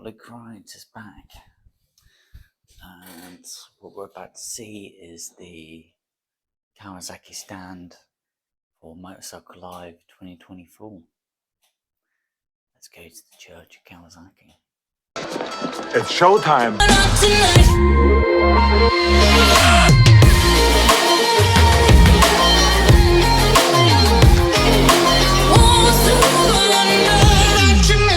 Luke Wright is back, and what we're about to see is the Kawasaki stand for Motorcycle Live 2024. Let's go to the Church of Kawasaki. It's showtime!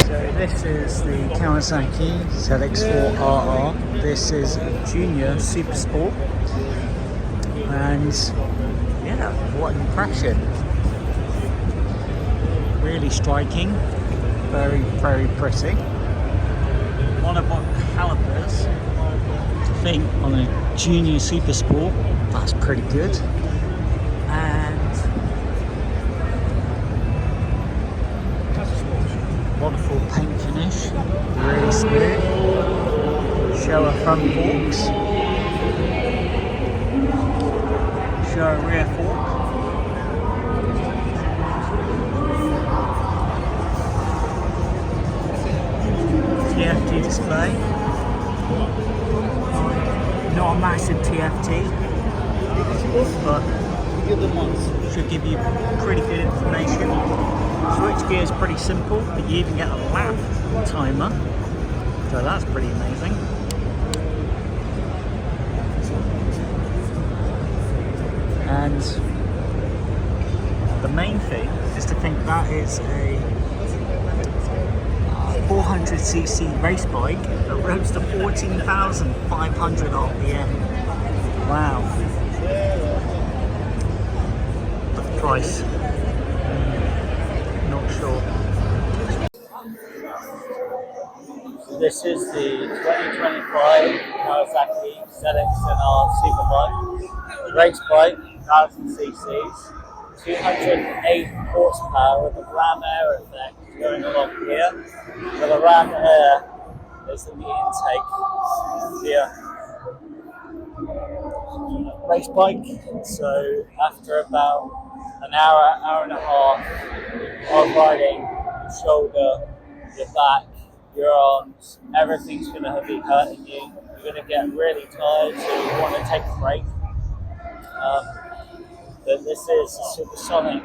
So this is the Kawasaki ZX4RR. This is Junior Super Sport, and yeah, what an impression! Really striking, very pretty. Monoblock calipers. I think on a Junior Super Sport, that's pretty good. And wonderful paint finish, really smooth. Show front forks, show rear fork. TFT display. Not a massive TFT, but should give you pretty good information. Switch gear is pretty simple, but you even get a lap timer, so that's pretty amazing. And the main thing is to think that is a 400cc race bike that roads to 14,500 RPM. Wow. But the price, not sure. So this is the 2025 Kawasaki ZX&R Superbike. Race bike, 1000ccs, 208 horsepower with a ram air effect going along here. So the ram air is in the intake here. Race bike, so after about an hour and a half of riding, your shoulder, your back, your arms, everything's going to be hurting you. You're going to get really tired, so you want to take a break. But this is a supersonic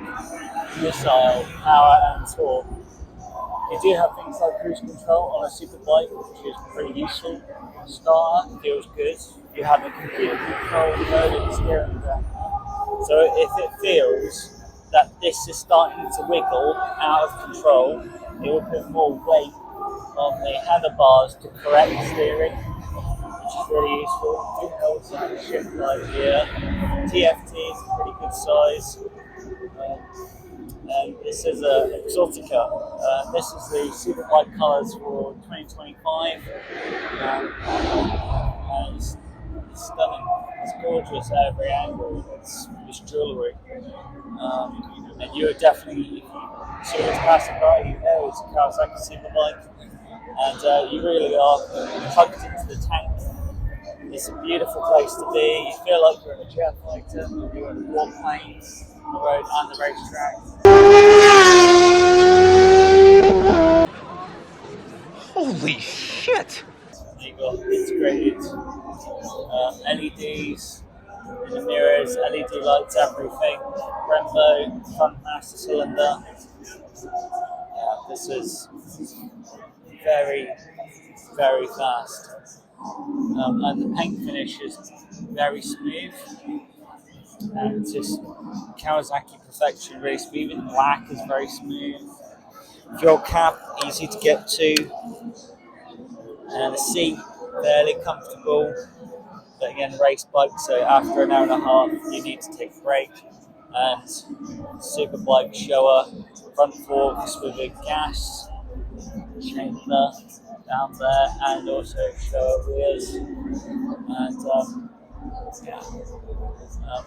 missile power and torque. You do have things like cruise control on a super bike, which is pretty useful. Starter feels good. You have a computer control mode in the steering wheel. So if it feels that this is starting to wiggle out of control, it will put more weight on the handlebars to correct the steering, which is really useful. It helps with the shift light here. TFT is a pretty good size. And this is a Exotica. This is the Superbike colours for 2025. And it's stunning. It's gorgeous at every angle. It's jewellery. And you're definitely, if you see what's passing by you there, it's a Kawasaki Superbike. And you really are tugged into the tank. It's a beautiful place to be. You feel like you're in a jet fighter. You're in warplanes on the road and the racetrack. Holy shit! You've got integrated LEDs in the mirrors, LED lights, everything. Brembo, front master cylinder. This is very fast. And the paint finish is very smooth. And it's just Kawasaki perfection, really smooth. Even black is very smooth. Fuel cap, easy to get to. And the seat, fairly comfortable. But again, race bike, so after an hour and a half, you need to take a break. And super bike shower, front forks with a gas chamber down there, and also shower rears. And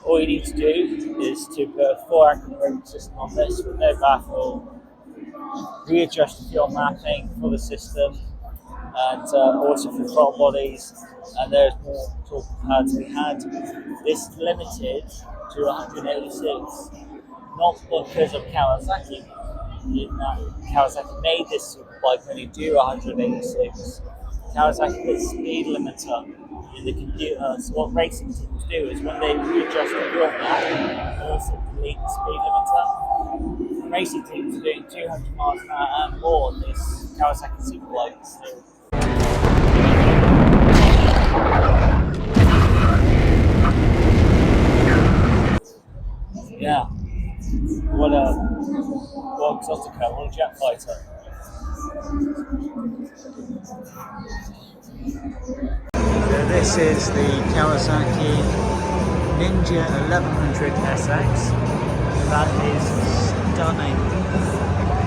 all you need to do is to put a 4-anchor brake system on this with no baffle, readjust the fuel mapping for the system, and also for throttle bodies, and there's more torque to be had. This is limited to 186, not because of Kawasaki, in that Kawasaki made this super bike only do 186. Kawasaki puts speed limiter in the computer. So what racing teams do is when they readjust the fuel map, they also delete the speed limiter. Racing teams are doing 200 miles an hour and more on this Kawasaki Superbike still. Yeah. What Exotica, what a jet fighter. So this is the Kawasaki Ninja 1100 SX. That is stunning.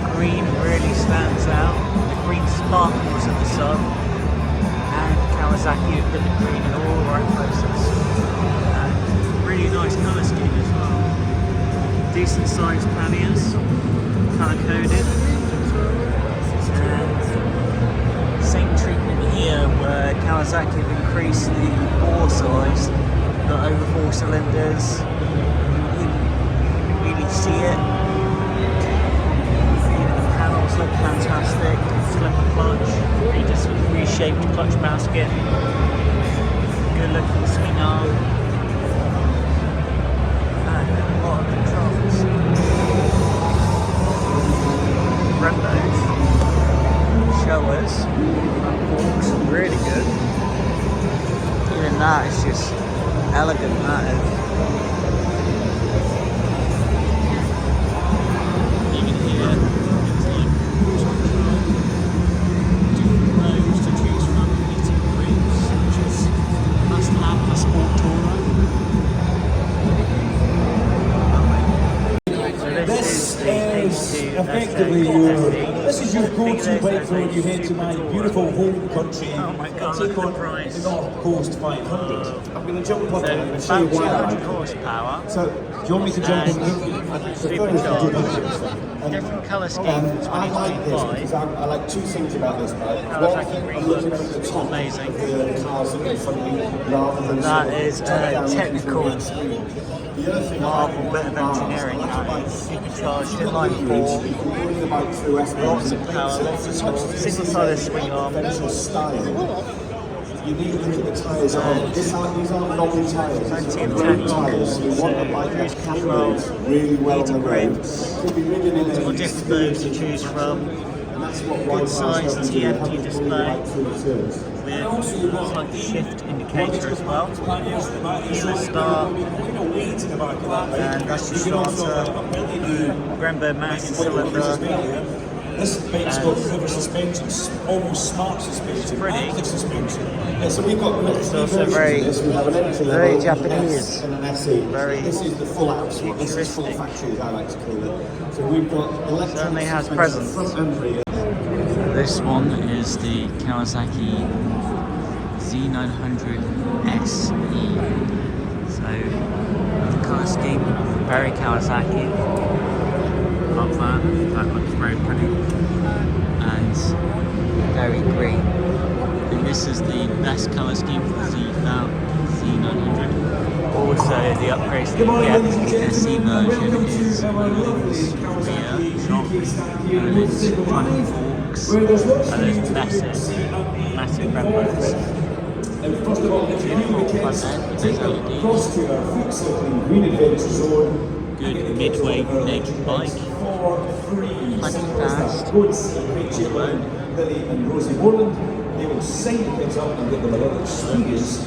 The green really stands out. The green sparkles in the sun. And Kawasaki have put the green in all the right places. And really nice colour scheme as well. Decent sized panniers, colour coded. And same treatment here where Kawasaki have increased the bore size, got over 4 cylinders. You can really see it. The panels look fantastic. Slipper clutch, just reshaped clutch basket. Good looking swing arm. And a lot of controls. Brembos, showers, front forks, really good. Even that is just elegant, that is. Even here, it's like different roads to choose from, heated groups, which is must have for sport tourer. This is your go-to bike for when you head to my beautiful home country. Oh my god, look at the price. The North Coast 500. I'm going to jump on it and show you why I About like 200 horsepower. So, do you want me to jump in with you? Supercharged. Different colour scheme for I like this 2025. because I like two things about this bike. Kawasaki One, green I'm looking looks at the top amazing. of the cars that are in front of me rather than That sort of is a top-down technical looking through the screen. The other thing I marvel like bit of about engineering. cars, That is supercharged if you've got inline the 4. you can bring the bike through Lots of power, lots of torque, single-sided swing arm. Adventure style. You need to look at the tyres on. These aren't long tyres. Plenty of Road tech tyres. You want a bike that cruise control, calibrates really well on the heated road. grips, Could be ridden in multiple an different modes to experience choose from. and that's what Good sized TFT display display. with like shift indicator as well. Keyless start, and that's your starter. Brembo master cylinder. This bike's got rubber suspension, almost smart suspension, Pretty. active suspension. Yeah, so we've got It's also very, we have an entry very level, Japanese. and an SE. Very This is the full out one. This is full futuristic. factory, as I like to call it. So we've got electronic Certainly has suspension presence. front and rear. This one is the Kawasaki Z900 SE. So the colour scheme, very Kawasaki. Love that. That looks very pretty. And very green. And this is the best colour scheme for the Z900. Also, the upgrades that you get with the SE version is rear shock, and it's front forks, and there's massive Brembos. First of all, if you Beautiful the front end with those LEDs. across to our food cycling green adventure zone. Good midweight naked bike. Plenty fast. Go and see Rachel, Lily and Rosie Moreland. They will sign the kids up and get them a little experience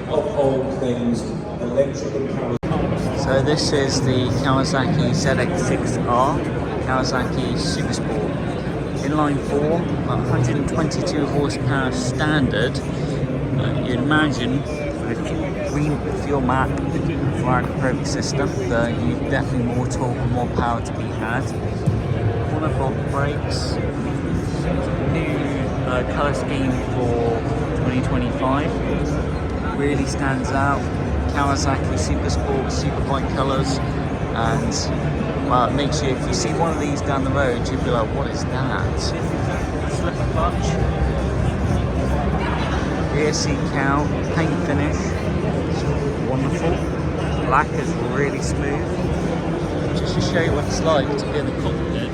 of all things electric and power. So this is the Kawasaki ZX6R, Kawasaki Supersport. Inline 4, 122 horsepower standard. You'd imagine with a green fuel map, flag approach system, that you definitely more torque and more power to be had. Corner block brakes, new colour scheme for 2025, really stands out. Kawasaki Supersport, Superbike colours, and well, it makes you, if you see one of these down the road, you'd be like, what is that? Slipper clutch. Rear seat cowl, paint finish, wonderful. Black is really smooth. Just to show you what it's like to be in the cockpit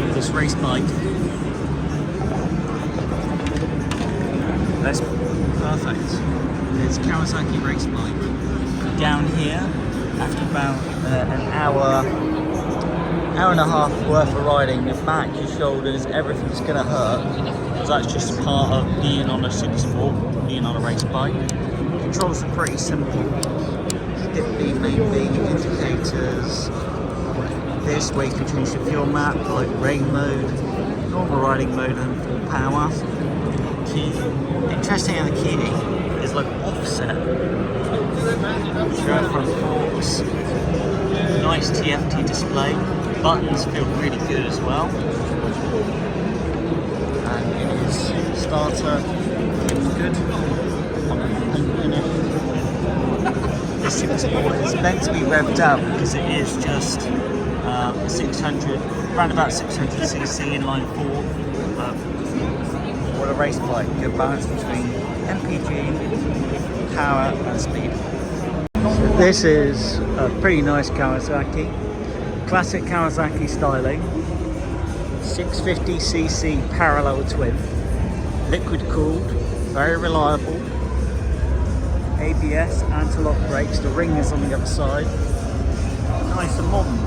of this race bike. That's perfect. It's Kawasaki race bike. Down here, after about an hour and a half worth of riding, your back, your shoulders, everything's gonna hurt. Because that's just part of being on a super sport, being on a race bike. Controls are pretty simple. Dip B, main B, indicators. This way you can change the fuel map, like rain mode, normal riding mode, and full power. Key. Interesting how the key is like offset. Drive front forks. Nice TFT display. Buttons feel really good as well. And it is starter. Feels good. This super sport is meant to be revved up because it is just 600, around about 600cc inline four. What a race bike. Good balance between MPG, power and speed. This is a pretty nice Kawasaki. Classic Kawasaki styling. 650cc parallel twin. Liquid cooled. Very reliable. ABS, anti-lock brakes. The ring is on the other side. Nice and modern.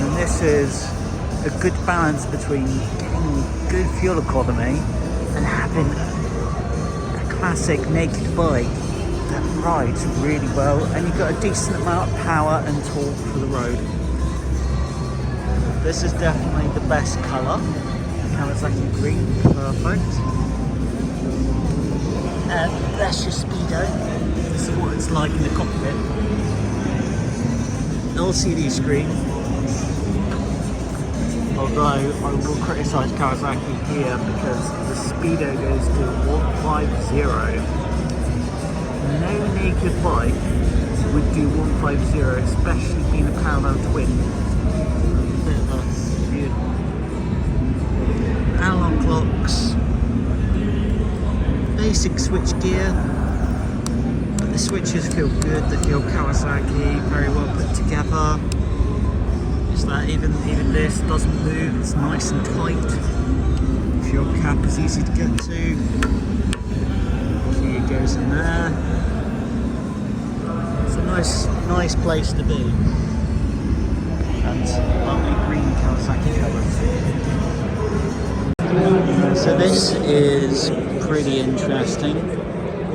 And this is a good balance between getting good fuel economy and having a classic naked bike that rides really well, and you've got a decent amount of power and torque for the road. This is definitely the best colour. Kawasaki green, perfect. And that's your speedo. This is what it's like in the cockpit. LCD screen. Although I will criticise Kawasaki here because the speedo goes to 150. No naked bike would do 150, especially being a parallel twin. A bit of a weird. Analog clocks. Basic switch gear. The switches feel good, they feel Kawasaki, very well put together. Just that even this doesn't move, it's nice and tight. Fuel cap is easy to get to. Key goes in there. It's a nice place to be. And lovely green Kawasaki colours. So this is pretty interesting.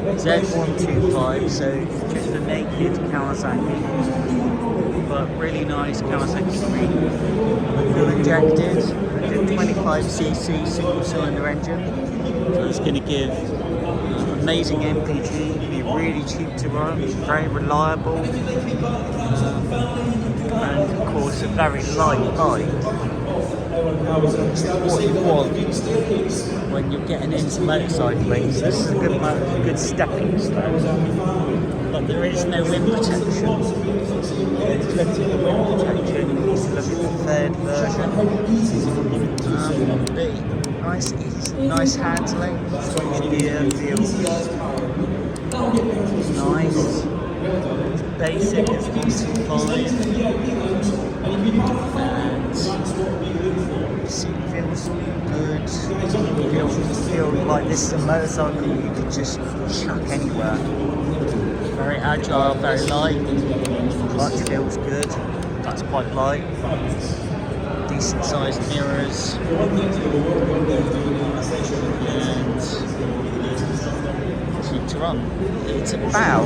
Z125, so just a naked Kawasaki, but really nice Kawasaki screen. Fuel injected, 125cc single cylinder engine, so it's going to give amazing MPG, be really cheap to run, very reliable, and of course a very light bike. What you want when you're getting into motorcycling. So this is a good stepping stone. But there is no wind protection. Plenty of wind protection. You need to look at the third version. Nice, easy, nice handling. Switch gear feels nice. It's basic, it's decent fine. And seat feels good. Feel like this is a motorcycle you could just chuck anywhere. Very agile, very light. Clutch feels good. That's quite light. Decent sized mirrors. And cheap to run. It's about,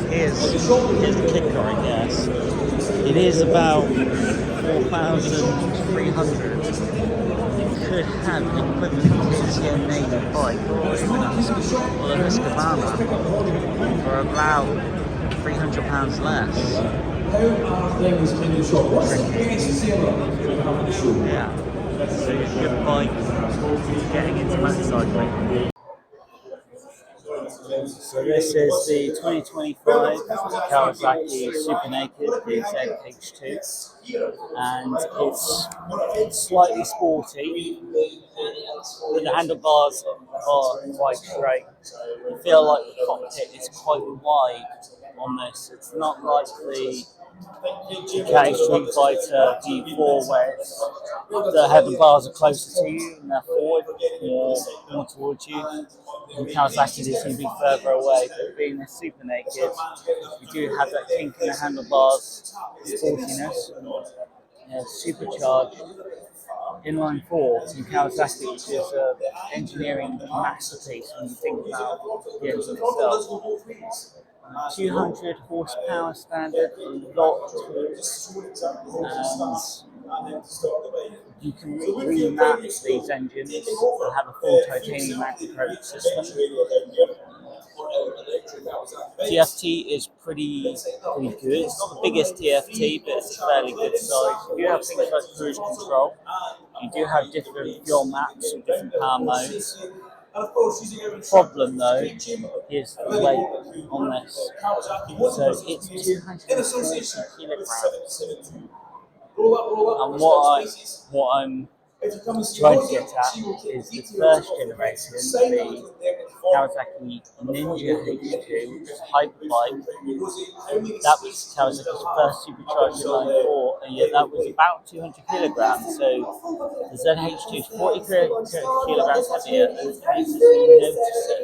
here's the kicker, I guess. It is about 4,300. You could have an equivalent KTM native bike or a Husqvarna for about £300 less. Yeah, so it's a good bike for getting into motorcycling. So this is the 2025 Kawasaki Super Naked ZH2, and it's slightly sporty, but the handlebars are quite straight. You feel like the cockpit is quite wide on this. It's not like the GK Street Fighter G4 where it's, the handlebars are closer to you and they're forward, more towards you. And Kawasaki is going to be further away, but being a super naked, we do have that kink in the handlebars, sportiness, supercharged inline four from Kawasaki, which is an engineering masterpiece when you think about the engine itself. 200 horsepower standard, a lot of torque, and you can remap these engines and have a full titanium anti-corrosion system. TFT is pretty good. It's not the biggest TFT, but it's a fairly good size. You do have things like cruise control. You do have different fuel maps and different power modes. The problem though is the weight on this. So it's 240 kilograms. And what I'm trying to get at is the first generation, the Kawasaki Ninja H2, which is Hyperbike. That was Kawasaki's first supercharged inline four, and yet that was about 200 kilograms. So the ZH2 is 40 kilograms heavier, and it makes you notice it.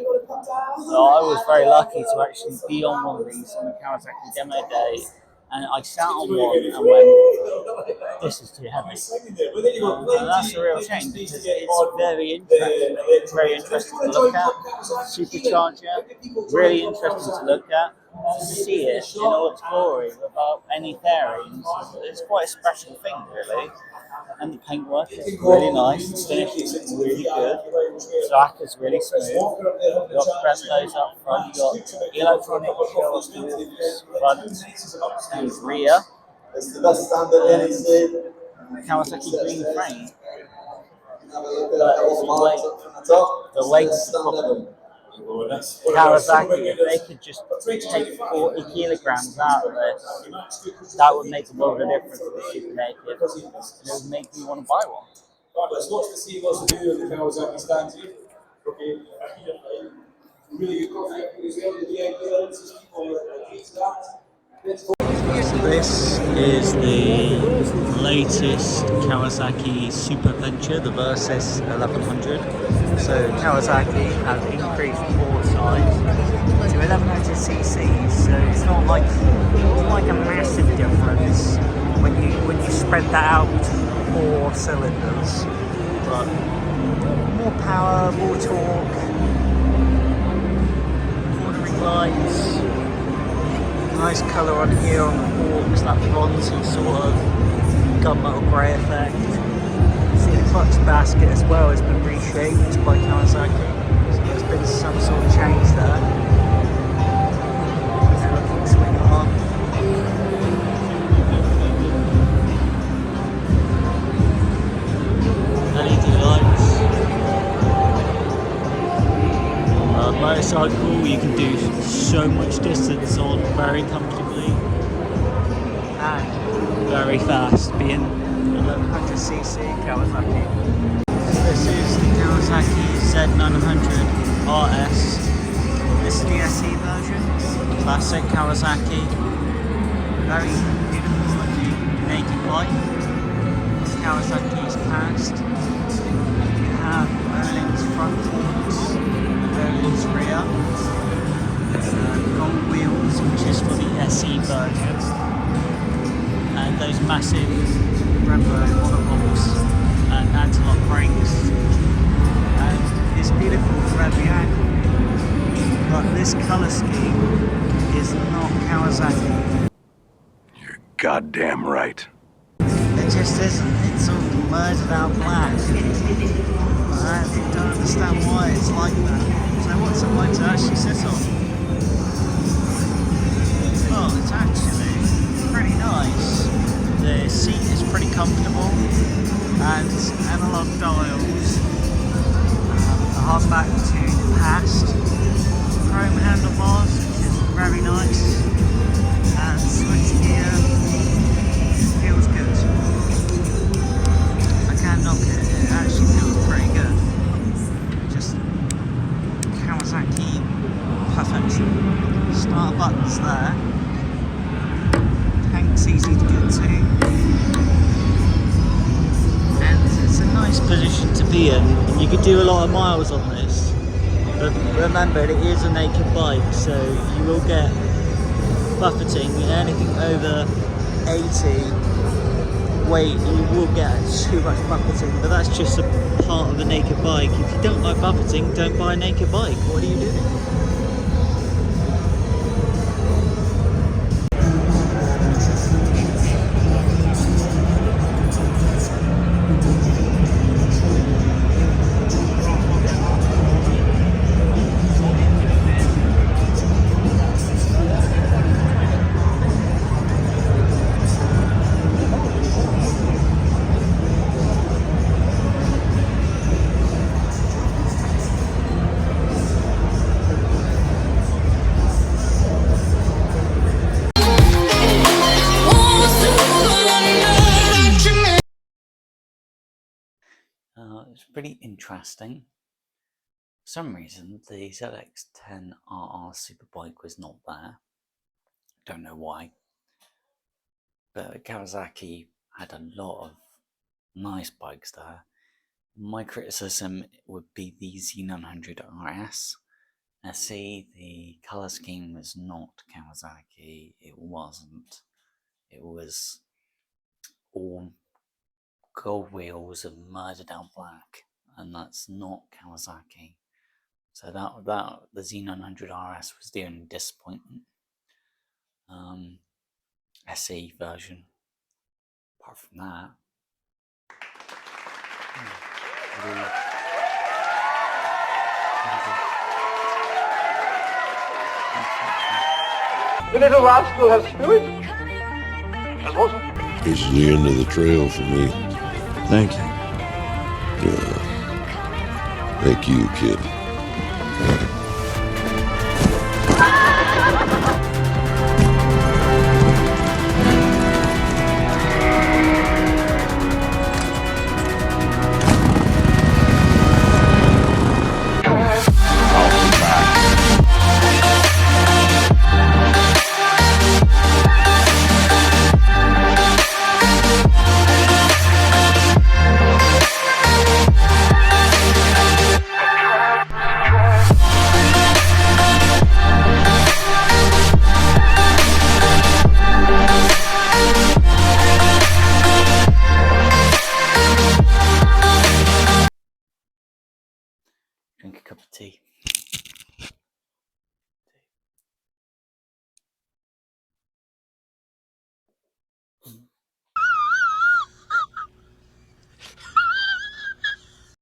So I was very lucky to actually be on one of these on the Kawasaki demo day. And I sat on one and went, this is too heavy. And that's a real shame because it's very interesting to look at. Supercharger, really interesting to look at. To see it in all its glory without any fairings, it's quite a special thing, really. And the paintwork is really nice, the finish is really good, the track is really smooth. You've got Prestos up front, you've got electronic controls front and rear, and Kawasaki green frame. The weight is the problem. Kawasaki, if they could just take 40 kilograms out of this, that would make a world of difference to the super naked, and it would make me want to buy one. Right, let's watch the see what's to do with the Kawasaki stand here. Okay. Really So this is the latest Kawasaki Super Venture, the Versys 1100. So Kawasaki have increased the bore size to 1100 cc's. So it's not like a massive difference when you spread that out between 4 cylinders. But more power, more torque, cornering lights. Nice colour on here on the forks, that bronzy sort of gunmetal grey effect. See the clutch basket as well has been reshaped by Kawasaki, so there's been some sort of change there. Looking swing arm. LED lights. Motorcycle you can do so much distance on very comfortably and very fast, being 1100cc Kawasaki. This is the Kawasaki Z900 RS. This is the SE version, classic Kawasaki, very beautiful looking naked bike. This Kawasaki's past. You have Merlin's front forks, Merlin's rear, gold wheels, which is for the SE version, and those massive Brembo monocoques and anti-lock brakes, and it's beautiful for every angle, but this colour scheme is not Kawasaki. You're goddamn right. It just isn't, it's all murdered out black. I don't understand why it's like that. So what's it like to actually sit on? Well, it's actually pretty nice. The seat is pretty comfortable and analog dials. The hardback to the past. Chrome handlebars, which is very nice. And switch gear feels good. I can't knock it, it actually feels pretty good. Just Kawasaki perfection. Start button shortcuts there. Tank's easy to get to. And it's a nice position to be in. You could do a lot of miles on this. But remember, it is a naked bike, so you will get buffeting. Anything over 80 weight, you will get too much buffeting, but that's just a part of a naked bike. If you don't like buffeting, don't buy a naked bike. What are you doing? It's pretty interesting. For some reason, the ZX-10RR Superbike was not there. Don't know why. But Kawasaki had a lot of nice bikes there. My criticism would be the Z900 RS. SE, the colour scheme was not Kawasaki. It wasn't. It was all gold wheels and murdered out black, and that's not Kawasaki. So that the Z900 RS was the only disappointment. SE version. Apart from that, The little rascal has spirit. As what? This is the end of the trail for me. Thank you. Thank you, kid.